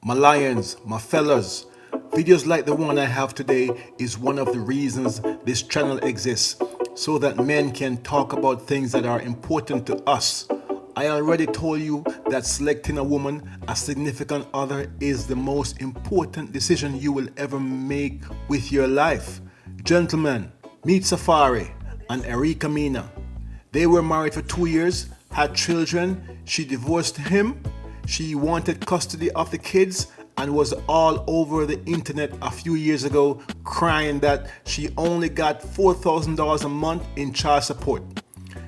My lions, my fellas, videos like the one I have today is one of the reasons this channel exists, so that men can talk about things that are important to us. I already told you that selecting a woman, a significant other, is the most important decision you will ever make with your life. Gentlemen, meet Safaree and ericamena. They were married for 2 years, had children. She divorced him. She wanted custody of the kids and was all over the internet a few years ago crying that she only got $4,000 a month in child support.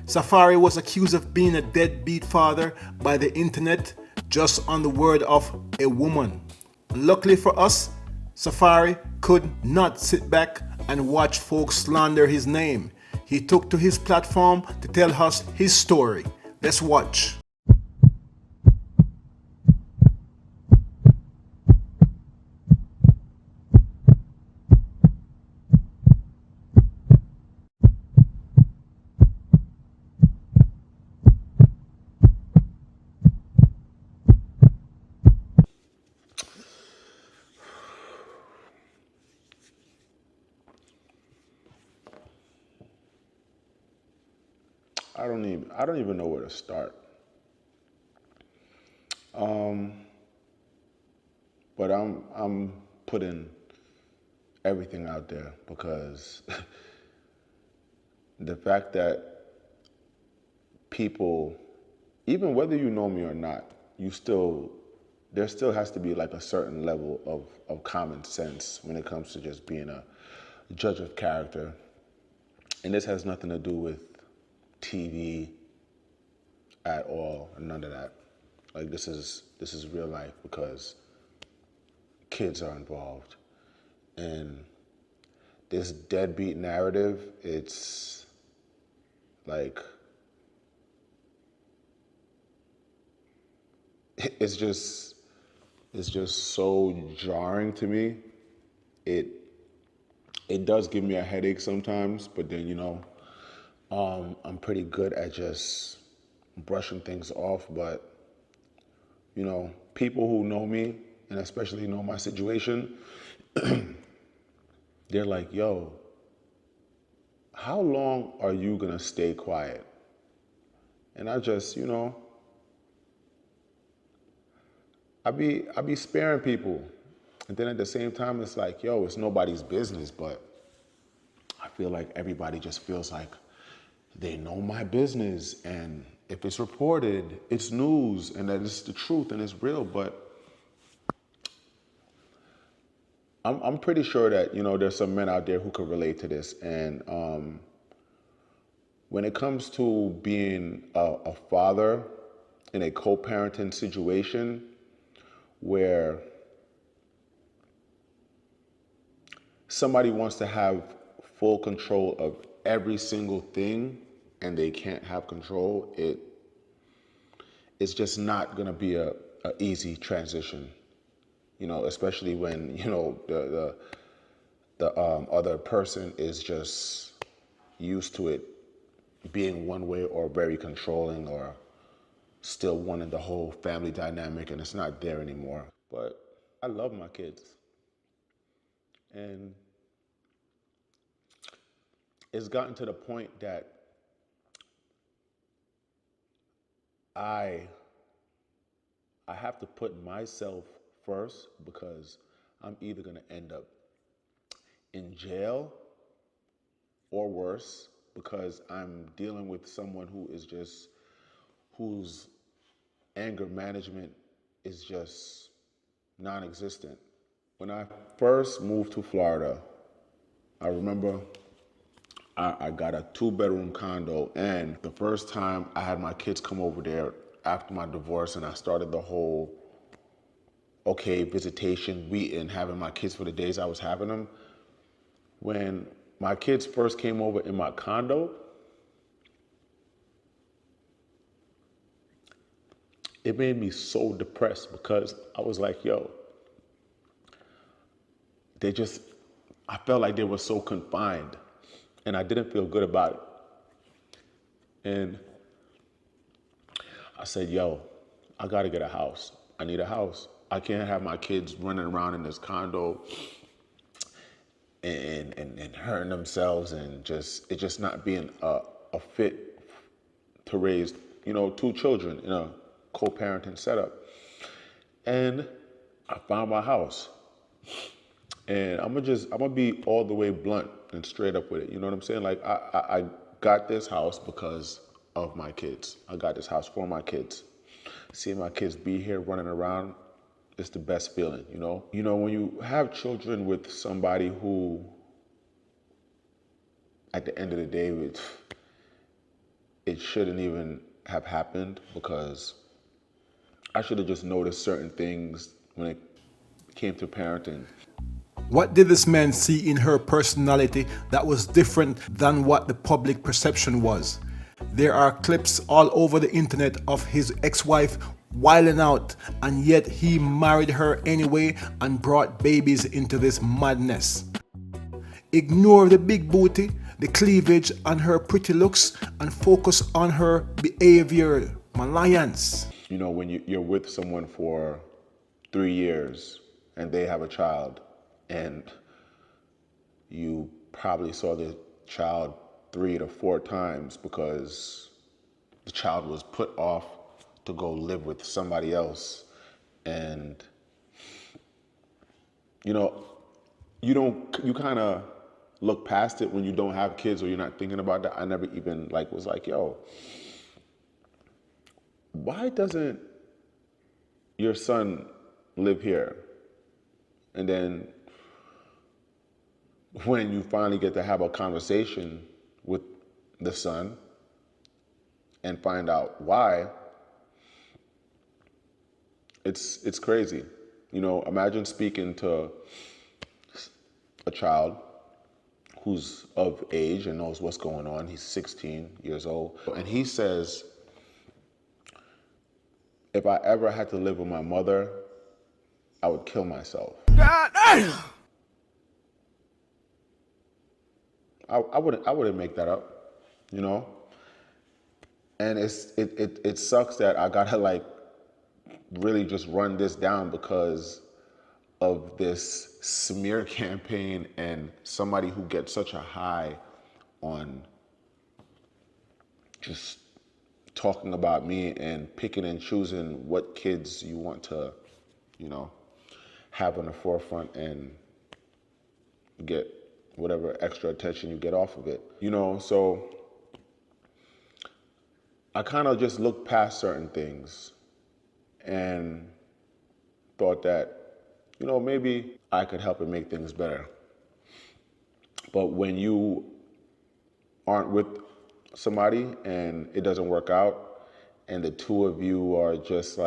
Safaree was accused of being a deadbeat father by the internet just on the word of a woman. Luckily for us, Safaree could not sit back and watch folks slander his name. He took to his platform to tell us his story. Let's watch. I don't even know where to start. But I'm putting everything out there because the fact that people, even whether you know me or not, there still has to be like a certain level of common sense when it comes to just being a judge of character. And this has nothing to do with TV at all, none of that. Like this is real life because kids are involved. And this deadbeat narrative, it's like it's just it's just so jarring to me. It it does give me a headache sometimes, but then I'm pretty good at just brushing things off. But people who know me and especially know my situation, they're like, "Yo, how long are you gonna stay quiet?" And I just, I be sparing people, and then at the same time, it's like, yo, it's nobody's business, but I feel like everybody just feels like they know my business, and if it's reported, it's news, and that it's the truth and it's real. But I'm pretty sure that there's some men out there who could relate to this. And when it comes to being a father in a co-parenting situation where somebody wants to have full control of every single thing and they can't have control, it's just not going to be a easy transition, especially when the other person is just used to it being one way or very controlling or still wanting the whole family dynamic, and it's not there anymore. But I love my kids, and it's gotten to the point that I I have to put myself first because I'm either going to end up in jail or worse because I'm dealing with someone whose anger management is just non-existent. When I first moved to Florida, I remember I got a two-bedroom condo, and the first time I had my kids come over there after my divorce, and I started the whole visitation week and having my kids for the days I was having them. When my kids first came over in my condo, it made me so depressed because I was like, yo, they just, I felt like they were so confined and I didn't feel good about it. And I said, yo, I gotta get a house. I need a house. I can't have my kids running around in this condo and hurting themselves and just not being a fit to raise, two children in a co-parenting setup. And I found my house. And I'm gonna be all the way blunt and straight up with it. You know what I'm saying? Like I got this house because of my kids. I got this house for my kids. Seeing my kids be here running around, it's the best feeling, you know? You know, when you have children with somebody who, at the end of the day, it shouldn't even have happened, because I should have just noticed certain things when it came to parenting. What did this man see in her personality that was different than what the public perception was? There are clips all over the internet of his ex-wife wilding out, and yet he married her anyway and brought babies into this madness. Ignore the big booty, the cleavage, and her pretty looks, and focus on her behavior, malliance. You know, when you're with someone for 3 years and they have a child, and you probably saw the child 3 to 4 times because the child was put off to go live with somebody else, and you kind of look past it when you don't have kids or you're not thinking about that. I never even was like, yo, why doesn't your son live here? And then when you finally get to have a conversation with the son and find out why, it's crazy. You know, imagine speaking to a child who's of age and knows what's going on. He's 16 years old. And he says, if I ever had to live with my mother, I would kill myself. God damn! I wouldn't make that up, you know? And it sucks that I gotta really just run this down because of this smear campaign and somebody who gets such a high on just talking about me and picking and choosing what kids you want to, have on the forefront and get whatever extra attention you get off of it. So I kind of just looked past certain things and thought that, maybe I could help and make things better. But when you aren't with somebody and it doesn't work out and the two of you are just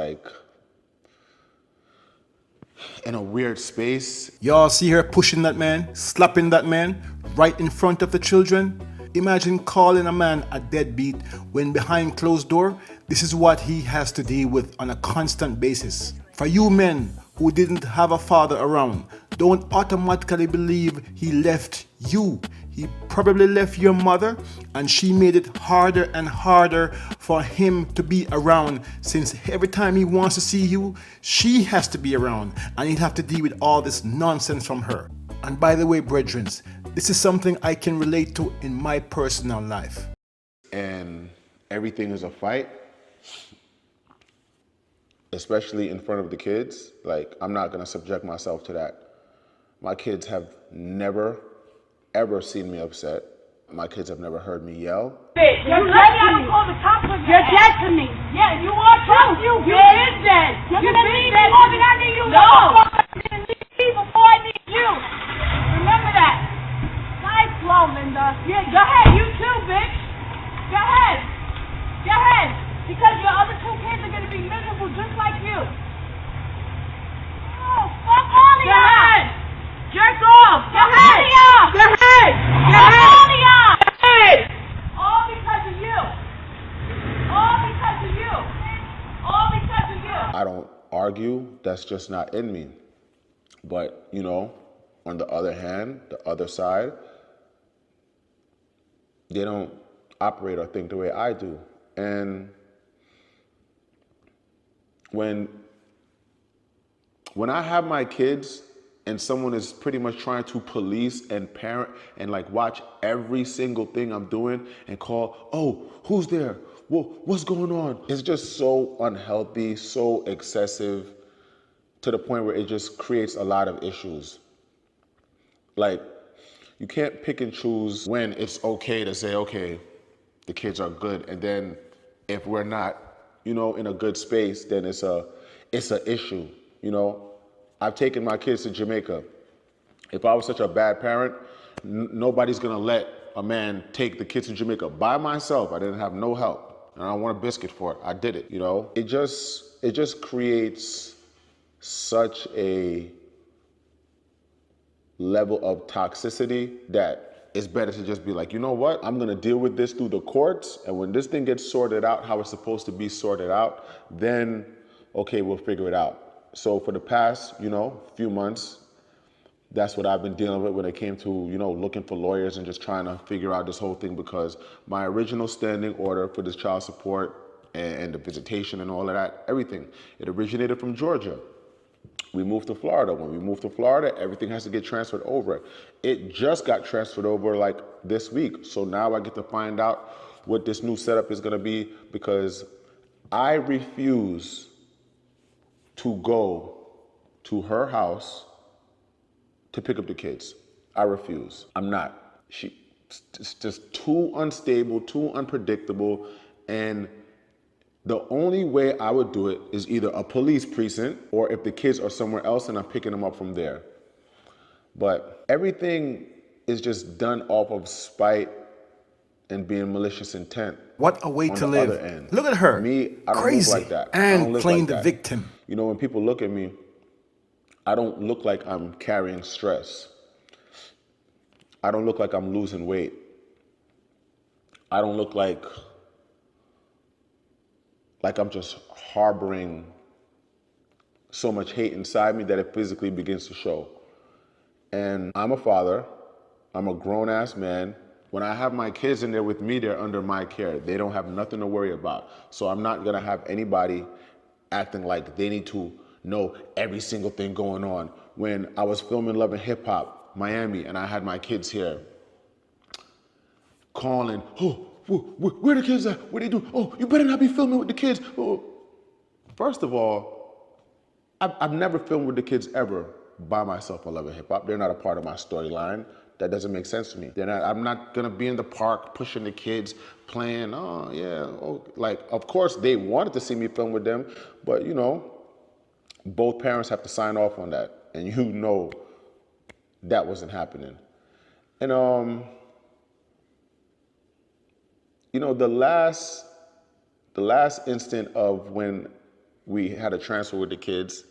in a weird space. Y'all see her pushing that man, slapping that man right in front of the children? Imagine calling a man a deadbeat when behind closed door, this is what he has to deal with on a constant basis. For you men who didn't have a father around, don't automatically believe he left you. He probably left your mother, and she made it harder and harder for him to be around, since every time he wants to see you, she has to be around, and he'd have to deal with all this nonsense from her. And by the way, brethren, this is something I can relate to in my personal life. And everything is a fight, especially in front of the kids. I'm not gonna subject myself to that. My kids have never, ever seen me upset. My kids have never heard me yell. You're dead to me. You're dead to me. Yeah, you are too. You've been dead. You've been dead more than I need you. No. Before I need you. Remember that. Nice flow, Linda. Yeah, go ahead. You too, bitch. Go ahead. Go ahead. Because your other 2 kids are going to be miserable just like you. Oh, fuck all of y'all. Go ahead. Jerk off. Go ahead. Go ahead. Go ahead. All of y'all. Go ahead. All because of you. All because of you. All because of you. I don't argue. That's just not in me. But, on the other hand, the other side, they don't operate or think the way I do. And when when I have my kids and someone is pretty much trying to police and parent and like watch every single thing I'm doing and call, oh, who's there? Well, what's going on? It's just so unhealthy, so excessive, to the point where it just creates a lot of issues. Like, you can't pick and choose when it's okay to say, okay, the kids are good, and then if we're not, in a good space, then it's a issue. I've taken my kids to Jamaica. If I was such a bad parent, nobody's gonna let a man take the kids to Jamaica by myself. I didn't have no help, and I don't want a biscuit for it. I did it. It just creates such a level of toxicity that it's better to just be like, you know what? I'm gonna deal with this through the courts, and when this thing gets sorted out how it's supposed to be sorted out, then okay, we'll figure it out. So for the past, few months, that's what I've been dealing with when it came to, looking for lawyers and just trying to figure out this whole thing, because my original standing order for this child support and the visitation and all of that, everything, it originated from Georgia. We moved to Florida. When we moved to Florida, everything has to get transferred over. It just got transferred over like this week. So now I get to find out what this new setup is gonna be, because I refuse to go to her house to pick up the kids. I refuse. I'm not. It's just too unstable, too unpredictable, and the only way I would do it is either a police precinct, or if the kids are somewhere else and I'm picking them up from there. But everything is just done off of spite and being malicious intent. What a way on to the live. other end. Look at her. Me, I don't Crazy. move like that. I And don't live playing like the that. victim. When people look at me, I don't look like I'm carrying stress. I don't look like I'm losing weight. I don't look like I'm just harboring so much hate inside me that it physically begins to show. And I'm a father. I'm a grown-ass man. When I have my kids in there with me, they're under my care. They don't have nothing to worry about. So I'm not gonna have anybody acting like they need to know every single thing going on. When I was filming Love and Hip Hop, Miami, and I had my kids here, calling, oh, where the kids at? What they do? Oh, you better not be filming with the kids. Oh. First of all, I've never filmed with the kids ever by myself on Love and Hip Hop. They're not a part of my storyline. That doesn't make sense to me. I'm not gonna be in the park pushing the kids, playing, oh yeah, like, of course they wanted to see me film with them, but both parents have to sign off on that, and that wasn't happening. And the last instant of when we had a transfer with the kids,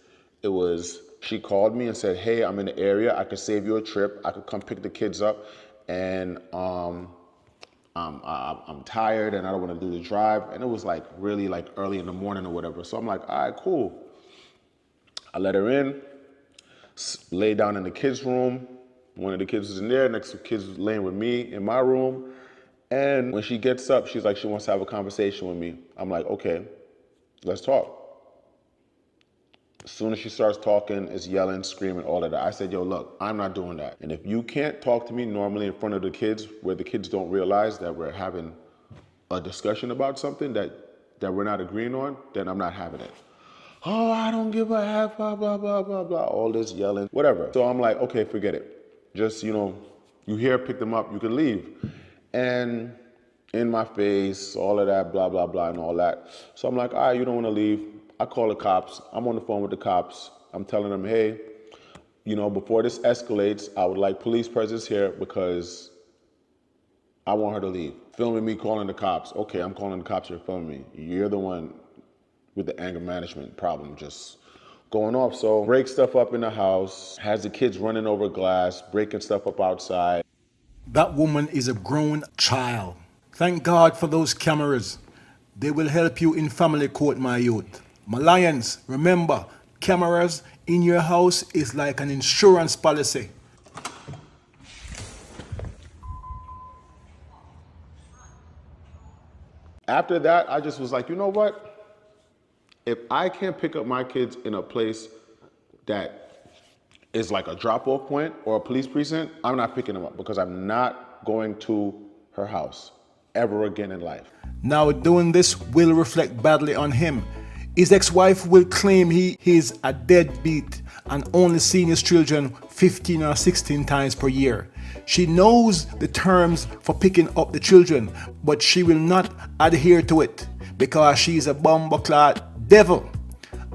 she called me and said, hey, I'm in the area, I could save you a trip, I could come pick the kids up, and I'm tired and I don't want to do the drive. And it was like really like early in the morning or whatever. So I'm like, all right, cool. I let her in, lay down in the kids' room. One of the kids was in there, next to the kids was laying with me in my room. And when she gets up, she's like, she wants to have a conversation with me. I'm like, okay, let's talk. As soon as she starts talking, it's yelling, screaming, all of that. I said, yo, look, I'm not doing that. And if you can't talk to me normally in front of the kids, where the kids don't realize that we're having a discussion about something that we're not agreeing on, then I'm not having it. Oh, I don't give a F, blah, blah, blah, blah, blah, all this yelling, whatever. So I'm like, okay, forget it. Just, you here, pick them up, you can leave. And in my face, all of that, blah, blah, blah, and all that. So I'm like, all right, you don't want to leave. I call the cops. I'm on the phone with the cops. I'm telling them, hey, before this escalates, I would like police presence here because I want her to leave. Filming me calling the cops. Okay, I'm calling the cops, you're filming me. You're the one with the anger management problem just going off. So break stuff up in the house, has the kids running over glass, breaking stuff up outside. That woman is a grown child. Thank God for those cameras. They will help you in family court, my youth. My lions, remember, cameras in your house is like an insurance policy. After that, I just was like, you know what? If I can't pick up my kids in a place that is like a drop-off point or a police precinct, I'm not picking them up because I'm not going to her house ever again in life. Now, doing this will reflect badly on him. His ex-wife will claim he is a deadbeat and only seeing his children 15 or 16 times per year. She knows the terms for picking up the children, but she will not adhere to it because she is a bumbleclad devil.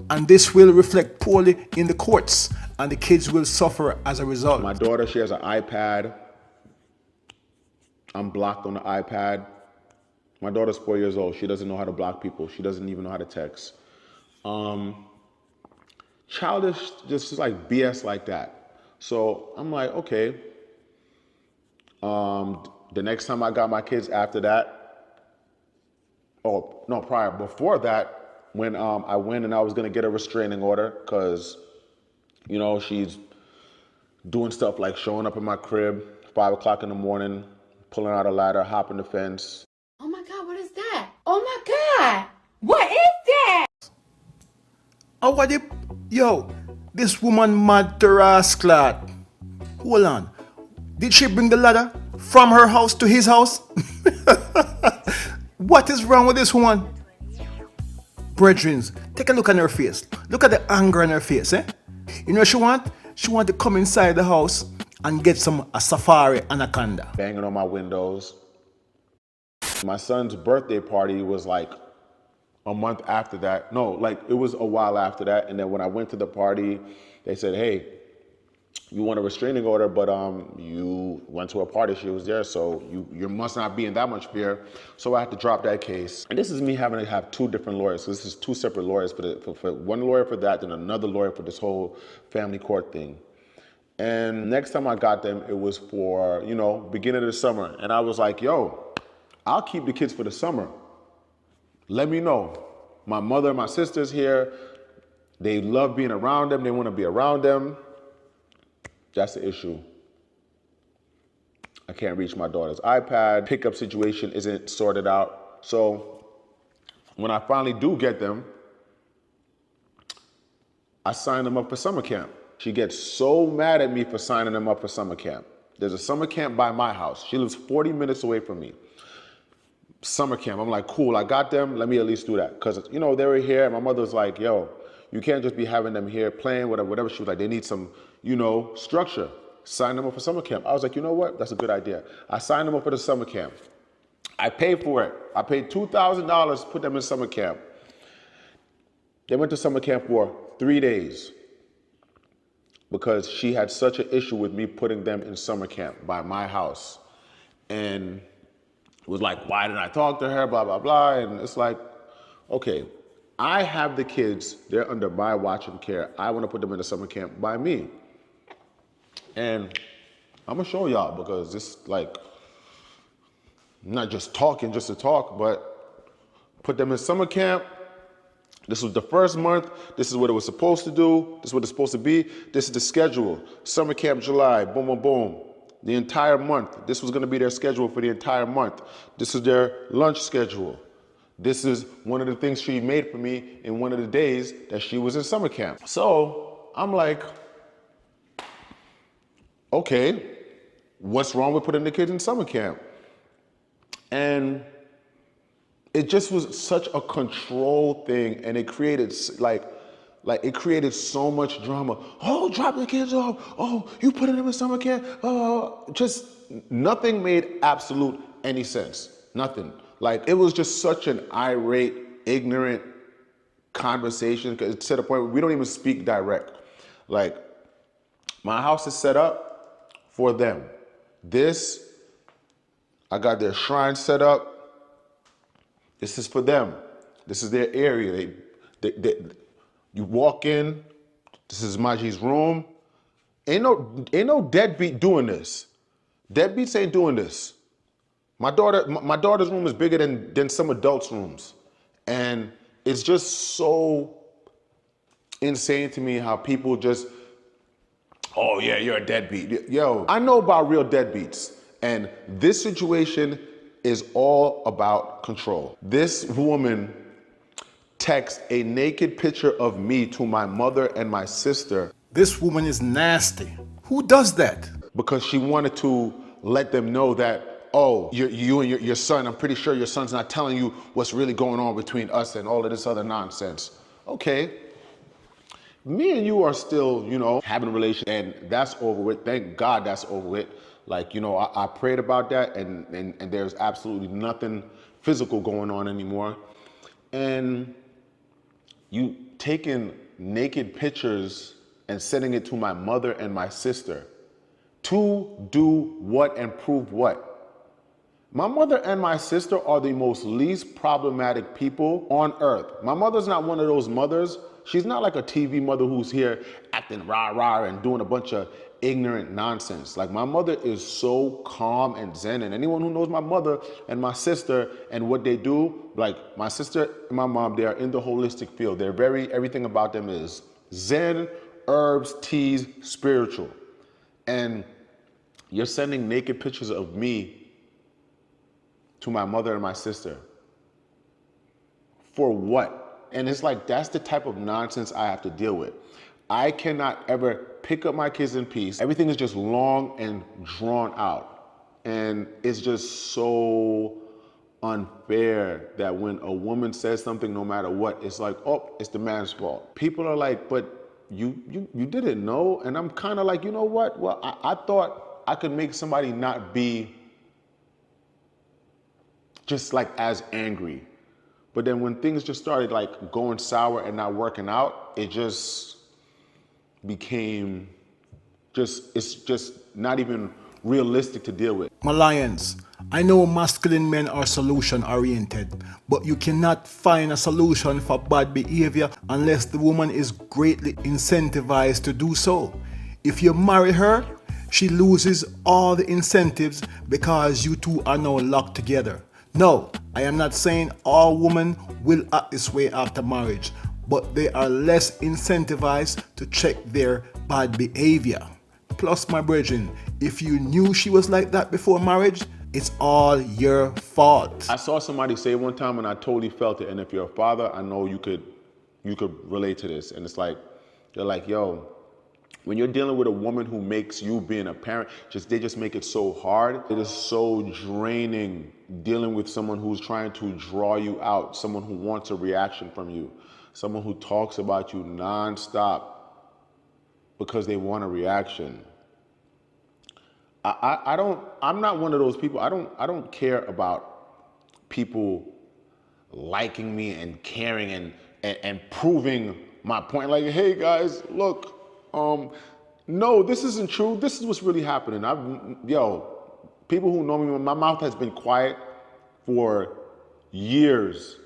And this will reflect poorly in the courts, and the kids will suffer as a result. My daughter, she has an iPad. I'm blocked on the iPad. My daughter's 4 years old. She doesn't know how to block people. She doesn't even know how to text. Childish, just like BS like that. So I'm like, okay. The next time I got my kids after that, oh, no, before that, when I went and I was gonna get a restraining order, because, you know, she's doing stuff like showing up in my crib, 5 o'clock in the morning, pulling out a ladder, hopping the fence. Oh my God, what is that? Oh my God, what is that? Oh, what the? Yo, this woman mad to rascal. Hold on. Did she bring the ladder from her house to his house? What is wrong with this woman? Brethren, take a look on her face. Look at the anger on her face, eh? You know what she want? She want to come inside the house and get a Safaree anaconda. Banging on my windows. My son's birthday party was like a month after that. No, like it was a while after that. And then when I went to the party, they said, hey, you want a restraining order, but you went to a party, she was there, so you must not be in that much fear. So I had to drop that case. And this is me having to have 2 different lawyers. So this is 2 separate lawyers for one lawyer for that, then another lawyer for this whole family court thing. And next time I got them, it was for, you know, beginning of the summer. And I was like, yo, I'll keep the kids for the summer. Let me know. My mother and my sister's here. They love being around them. They want to be around them. That's the issue. I can't reach my daughter's iPad. Pickup situation isn't sorted out. So when I finally do get them, I sign them up for summer camp. She gets so mad at me for signing them up for summer camp. There's a summer camp by my house. She lives 40 minutes away from me. Summer camp. I'm like, cool, I got them. Let me at least do that. Because, you know, they were here. And my mother's like, yo, you can't just be having them here playing, whatever. She was like, they need some, you know, structure. Sign them up for summer camp. I was like, you know what? That's a good idea. I signed them up for the summer camp. I paid for it. I paid $2,000 to put them in summer camp. They went to summer camp for 3 days because she had such an issue with me putting them in summer camp by my house. And it was like, why didn't I talk to her, blah, blah, blah. And it's like, okay, I have the kids, they're under my watch and care. I want to put them in a summer camp by me. And I'm gonna show y'all because this like, not just talking just to talk, but put them in summer camp. This was the first month. This is what it was supposed to do. This is what it's supposed to be. This is the schedule. Summer camp July, boom, boom, boom. The entire month. This was gonna be their schedule for the entire month. This is their lunch schedule. This is one of the things she made for me in one of the days that she was in summer camp. So I'm like, okay, what's wrong with putting the kids in summer camp? And it just was such a control thing, and it created it created so much drama. Oh, drop the kids off. Oh, you putting them in summer camp. Oh, just nothing made absolute any sense. Nothing. Like it was just such an irate, ignorant conversation. Cause it's to the point where we don't even speak direct. Like my house is set up for them. I got their shrine set up. This is for them. This is their area. You walk in. This is Maji's room. Ain't no deadbeat doing this. Deadbeats ain't doing this. My daughter's room is bigger than some adults' rooms, and it's just so insane to me how people just, oh yeah, you're a deadbeat. Yo, I know about real deadbeats, and this situation is all about control. This woman texts a naked picture of me to my mother and my sister This woman is nasty. Who does that? because she wanted to let them know that, oh, you and your son, I'm pretty sure your son's not telling you what's really going on between us and all of this other nonsense. Okay, me and you are still, having a relationship, and that's over with. Thank God that's over with. Like, I prayed about that, and there's absolutely nothing physical going on anymore. And you taking naked pictures and sending it to my mother and my sister to do what and prove what? My mother and my sister are the most least problematic people on earth. My mother's not one of those mothers. She's not like a TV mother who's here acting rah-rah and doing a bunch of ignorant nonsense. Like, my mother is so calm and zen, and anyone who knows my mother and my sister and what they do, like my sister and my mom, they are in the holistic field. They're everything about them is zen, herbs, teas, spiritual. And you're sending naked pictures of me to my mother and my sister. For what? And it's like, that's the type of nonsense I have to deal with. I cannot ever pick up my kids in peace. Everything is just long and drawn out. And it's just so unfair that when a woman says something, no matter what, it's like, oh, it's the man's fault. People are like, but you didn't know. And I'm kind of like, you know what? Well, I thought I could make somebody not be just like as angry. But then when things just started like going sour and not working out, it just became it's just not even realistic to deal with. My lions, I know masculine men are solution oriented, but you cannot find a solution for bad behavior unless the woman is greatly incentivized to do so. If you marry her, she loses all the incentives because you two are now locked together. No, I am not saying all women will act this way after marriage, but they are less incentivized to check their bad behavior. Plus, my brethren, if you knew she was like that before marriage, it's all your fault. I saw somebody say one time, and I totally felt it. And if you're a father, I know you could relate to this. And it's like, they're like, yo, when you're dealing with a woman who makes you being a parent, they just make it so hard. It is so draining dealing with someone who's trying to draw you out, someone who wants a reaction from you, someone who talks about you nonstop because they want a reaction. I'm not one of those people. I don't care about people liking me and caring and proving my point. Like, hey guys, look, no, this isn't true. This is what's really happening. People who know me, my mouth has been quiet for years.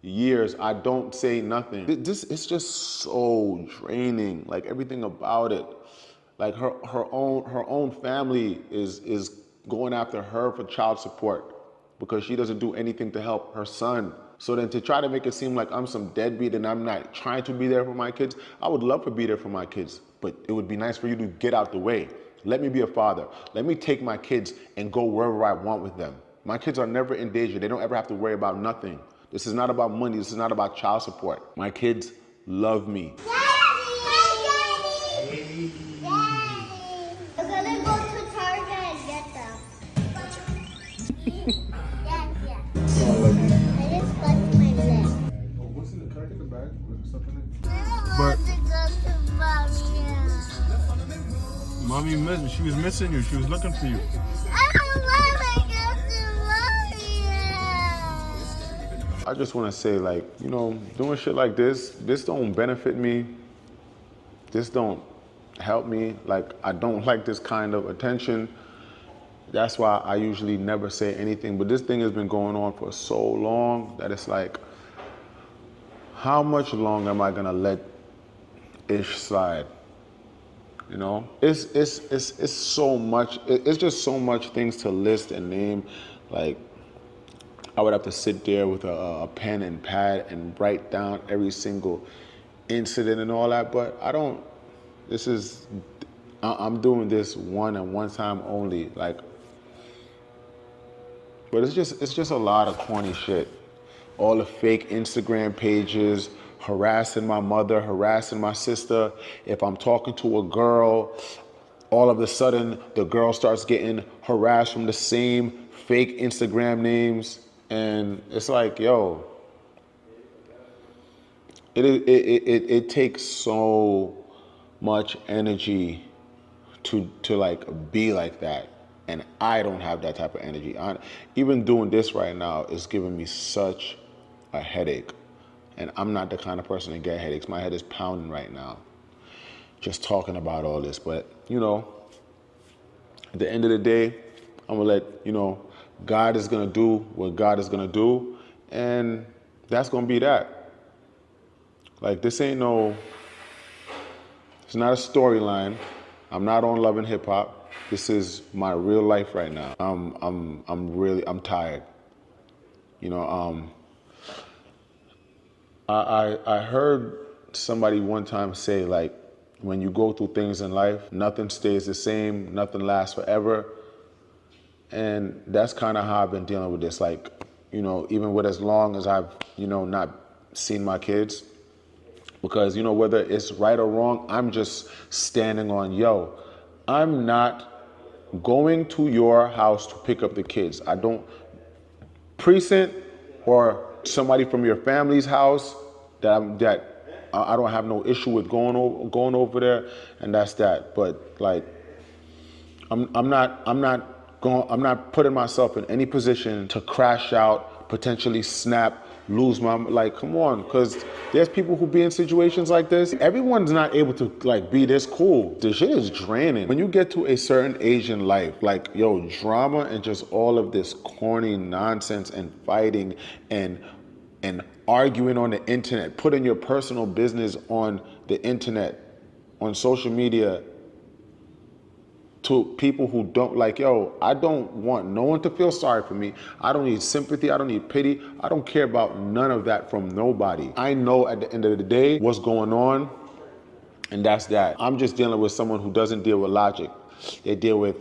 I don't say nothing. It's just so draining. Like, everything about it. Like, her own family is going after her for child support because she doesn't do anything to help her son. So then to try to make it seem like I'm some deadbeat and I'm not trying to be there for my kids, I would love to be there for my kids, but it would be nice for you to get out the way. Let me be a father. Let me take my kids and go wherever I want with them. My kids are never in danger. They don't ever have to worry about nothing. This is not about money. This is not about child support. My kids love me. But mommy missed me. She was missing you. She was looking for you. I just want to say, like, doing shit like this don't benefit me. This don't help me. Like, I don't like this kind of attention. That's why I usually never say anything. But this thing has been going on for so long that it's like, how much longer am I gonna let ish slide? It's so much. It's just so much things to list and name. Like, I would have to sit there with a pen and pad and write down every single incident and all that. But I don't. I'm doing this one and one time only. Like, but it's just a lot of corny shit. All the fake Instagram pages, harassing my mother, harassing my sister. If I'm talking to a girl, all of a sudden the girl starts getting harassed from the same fake Instagram names. And it's like, yo, it takes so much energy to like be like that, and I don't have that type of energy. Even doing this right now is giving me such a headache, and I'm not the kind of person to get headaches. My head is pounding right now just talking about all this. But you know, at the end of the day, I'm gonna let you know God is gonna do what God is gonna do, and that's gonna be that. Like, this ain't no, it's not a storyline. I'm not on Love and Hip Hop. This is my real life right now. I'm tired. You know, I heard somebody one time say, like, when you go through things in life, nothing stays the same, nothing lasts forever. And that's kind of how I've been dealing with this. Like, you know, even with as long as I've, you know, not seen my kids, because, you know, whether it's right or wrong, I'm just standing on, yo, I'm not going to your house to pick up the kids. I don't, precinct or somebody from your family's house that I don't have no issue with going over there, and that's that. But like, I'm not putting myself in any position to crash out, potentially snap, lose my, like, come on, because there's people who be in situations like this. Everyone's not able to like be this cool. The shit is draining. When you get to a certain age in life, like, yo, drama and just all of this corny nonsense and fighting and arguing on the internet, putting your personal business on the internet, on social media, to people who don't, like, yo, I don't want no one to feel sorry for me. I don't need sympathy. I don't need pity. I don't care about none of that from nobody. I know at the end of the day what's going on, and that's that. I'm just dealing with someone who doesn't deal with logic. They deal with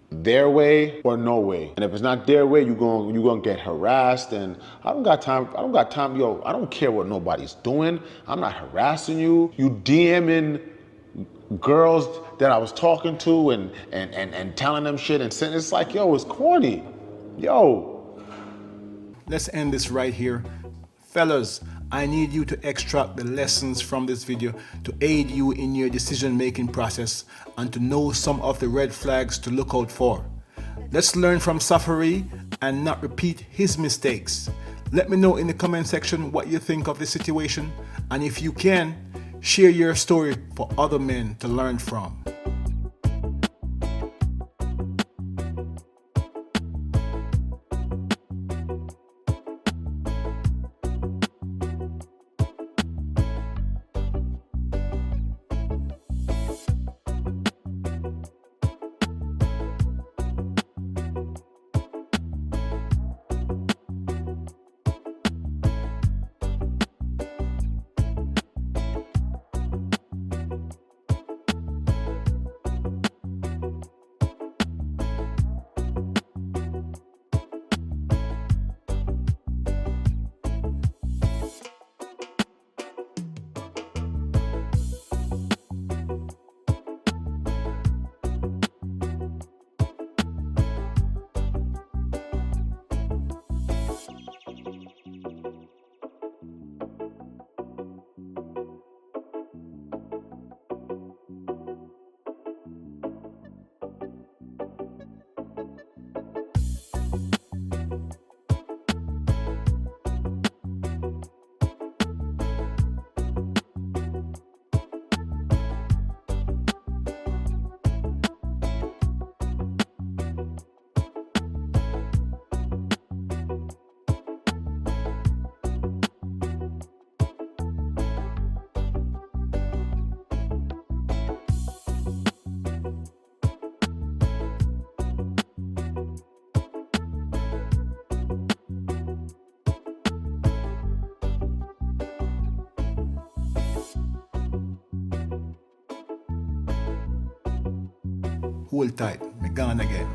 their way or no way. And if it's not their way, you're gonna get harassed. And I don't got time, yo, I don't care what nobody's doing. I'm not harassing you. You DMing girls that I was talking to and telling them shit and saying, it's like, yo, it's corny. Yo. Let's end this right here. Fellas, I need you to extract the lessons from this video to aid you in your decision-making process and to know some of the red flags to look out for. Let's learn from Safaree and not repeat his mistakes. Let me know in the comment section what you think of the situation, and if you can, share your story for other men to learn from. Hold tight, me gone again.